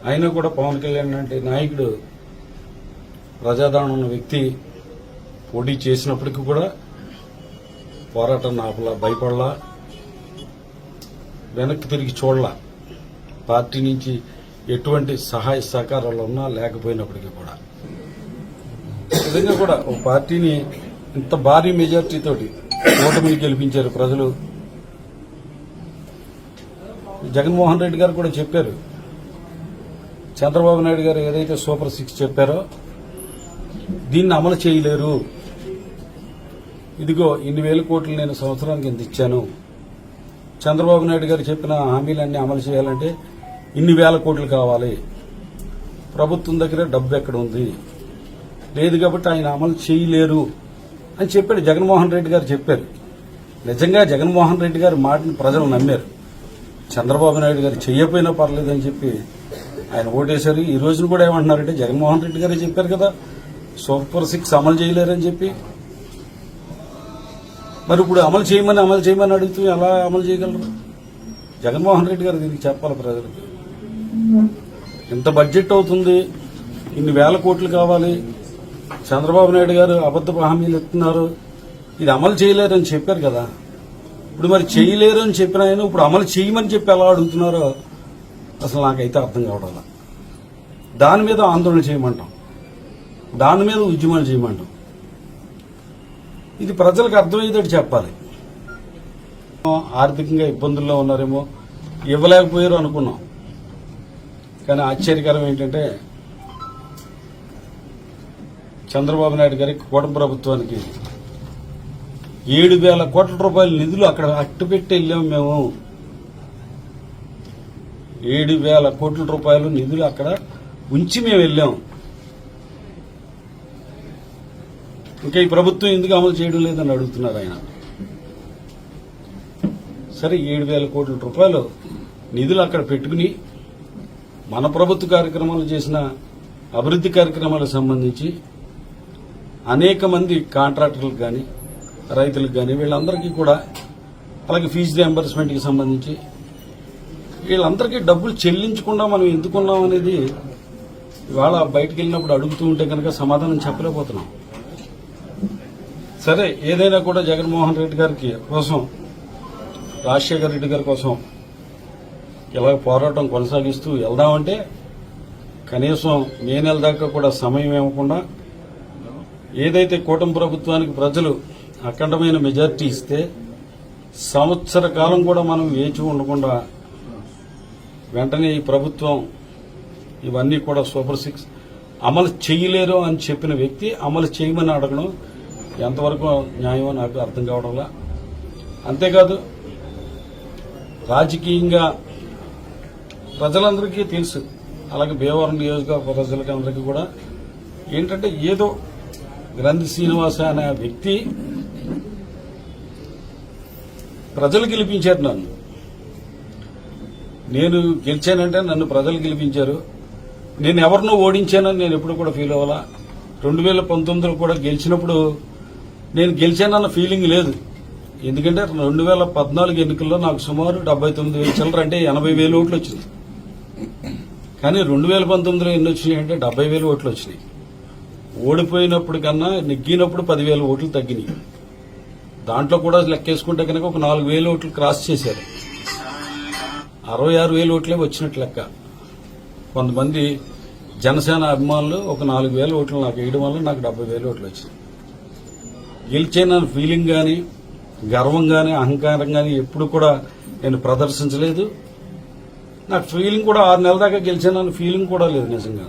అయినా కూడా పవన్ కళ్యాణ్ అంటే నాయకుడు, ప్రజాదరణ ఉన్న వ్యక్తి పోటీ చేసినప్పటికీ కూడా పోరాటం ఆపలా, భయపడలా, వెనక్కి తిరిగి చూడలా. పార్టీ నుంచి ఎటువంటి సహాయ సహకారాలు ఉన్నా లేకపోయినప్పటికీ కూడా విధంగా కూడా ఒక పార్టీని ఇంత భారీ మెజార్టీతోటి ఓటమిని గెలిపించారు ప్రజలు. జగన్మోహన్ రెడ్డి గారు కూడా చెప్పారు, చంద్రబాబు నాయుడు గారు ఏదైతే సూపర్ 6 చెప్పారో దీన్ని అమలు చేయలేరు. ఇదిగో ఇన్ని వేల కోట్లు నేను సంవత్సరానికి ఇంత ఇచ్చాను, చంద్రబాబు నాయుడు గారు చెప్పిన హామీలన్నీ అమలు చేయాలంటే ఇన్ని వేల కోట్లు కావాలి, ప్రభుత్వం దగ్గర డబ్బు ఎక్కడ ఉంది, లేదు కాబట్టి ఆయన అమలు చేయలేరు అని చెప్పాడు. జగన్మోహన్ రెడ్డి గారు చెప్పారు. నిజంగా జగన్మోహన్ రెడ్డి గారి మాటని ప్రజలు నమ్మారు. చంద్రబాబు నాయుడు గారు చెయ్యపోయినా పర్లేదని చెప్పి ఆయన ఓటేశారు. ఈ రోజున కూడా ఏమంటున్నారంటే జగన్మోహన్ రెడ్డి గారే చెప్పారు కదా సూపర్ 6 అమలు చేయలేరని చెప్పి. మరి ఇప్పుడు అమలు చేయమని అడుగుతూ ఎలా అమలు చేయగలరు? జగన్మోహన్ రెడ్డి గారు దీనికి చెప్పాలి ప్రజలకు. ఇంత బడ్జెట్ అవుతుంది, ఇన్ని వేల కోట్లు కావాలి, చంద్రబాబు నాయుడు గారు అబద్దపు హామీలు ఇస్తున్నారు, ఇది అమలు చేయలేరని చెప్పారు కదా. ఇప్పుడు మరి చేయలేరు అని చెప్పిన ఆయన ఇప్పుడు అమలు చేయమని చెప్పి ఎలా అడుగుతున్నారో అసలు నాకైతే అర్థం కావడం. దాని మీద ఆందోళన చేయమంటాం, దాని మీద ఉద్యమాలు చేయమంటాం. ఇది ప్రజలకు అర్థమయ్యేటట్టు చెప్పాలి. ఆర్థికంగా ఇబ్బందుల్లో ఉన్నారేమో, ఇవ్వలేకపోయారు అనుకున్నాం. కానీ ఆశ్చర్యకరం ఏంటంటే చంద్రబాబు నాయుడు గారికి, కూటమి ప్రభుత్వానికి 7,000 కోట్ల రూపాయల నిధులు అక్కడ అట్టుపెట్టి వెళ్ళాము మేము. 7,000 కోట్ల రూపాయలు నిధులు అక్కడ ఉంచి మేము వెళ్ళాం. ఇంకా ఈ ప్రభుత్వం ఎందుకు అమలు చేయడం లేదని అడుగుతున్నారు ఆయన. సరే, 7,000 కోట్ల రూపాయలు నిధులు అక్కడ పెట్టుకుని మన ప్రభుత్వ కార్యక్రమాలు చేసిన అభివృద్ది కార్యక్రమాలకు సంబంధించి అనేక మంది కాంట్రాక్టర్లకు కానీ రైతులకు కానీ వీళ్ళందరికీ కూడా, అలాగే ఫీజు రియంబర్స్మెంట్కి సంబంధించి వీళ్ళందరికీ డబ్బులు చెల్లించకుండా మనం ఎందుకున్నాం అనేది ఇవాళ బయటకు వెళ్ళినప్పుడు అడుగుతూ ఉంటే కనుక సమాధానం చెప్పలేకపోతున్నాం. సరే, ఏదైనా కూడా జగన్మోహన్ రెడ్డి గారికి కోసం, రాజశేఖర రెడ్డి గారి కోసం ఇలా పోరాటం కొనసాగిస్తూ వెళ్దామంటే కనీసం మే నెల దాకా కూడా సమయం ఇవ్వకుండా, ఏదైతే కూటమి ప్రభుత్వానికి ప్రజలు అఖండమైన మెజార్టీ ఇస్తే సంవత్సర కాలం కూడా మనం వేచి ఉండకుండా వెంటనే ఈ ప్రభుత్వం ఇవన్నీ కూడా సూపర్ 6 అమలు చేయలేరు అని చెప్పిన వ్యక్తి అమలు చేయమని అడగడం ఎంతవరకు న్యాయమో నాకు అర్థం కావడంలా. అంతేకాదు, రాజకీయంగా ప్రజలందరికీ తెలుసు, అలాగే భీమవరం నియోజకవర్గ ప్రజలకి అందరికీ కూడా ఏంటంటే ఏదో గ్రంథి శ్రీనివాస అనే వ్యక్తి ప్రజలు గెలిపించారు నన్ను. నేను గెలిచానంటే నన్ను ప్రజలు గెలిపించారు. నేను ఎవరినో ఓడించానని నేను ఎప్పుడు కూడా ఫీల్ అవ్వాలా. 2019లో కూడా గెలిచినప్పుడు నేను గెలిచానన్న ఫీలింగ్ లేదు. ఎందుకంటే 2014 ఎన్నికల్లో నాకు సుమారు 79,000 చిల్లర, అంటే 80,000 ఓట్లు వచ్చింది. కానీ 2019లో ఎన్ని వచ్చినాయి అంటే 70,000 ఓట్లు వచ్చినాయి. ఓడిపోయినప్పుడు కన్నా నెగ్గినప్పుడు 10,000 ఓట్లు తగ్గినాయి. దాంట్లో కూడా లెక్కేసుకుంటే కనుక ఒక 4,000 ఓట్లు క్రాస్ చేశారు. 66,000 ఓట్లే వచ్చినట్టు లెక్క. కొంతమంది జనసేన అభిమానులు ఒక 4,000 ఓట్లు నాకు వేయడం వల్ల నాకు 70,000 ఓట్లు వచ్చినాయి. గెలిచేనన్న ఫీలింగ్ కానీ, గర్వం కానీ, అహంకారం కానీ ఎప్పుడు కూడా నేను ప్రదర్శించలేదు. నాకు ఫీలింగ్ కూడా 6 నెలల దాకా గెలిచానన్న ఫీలింగ్ కూడా లేదు నిజంగా.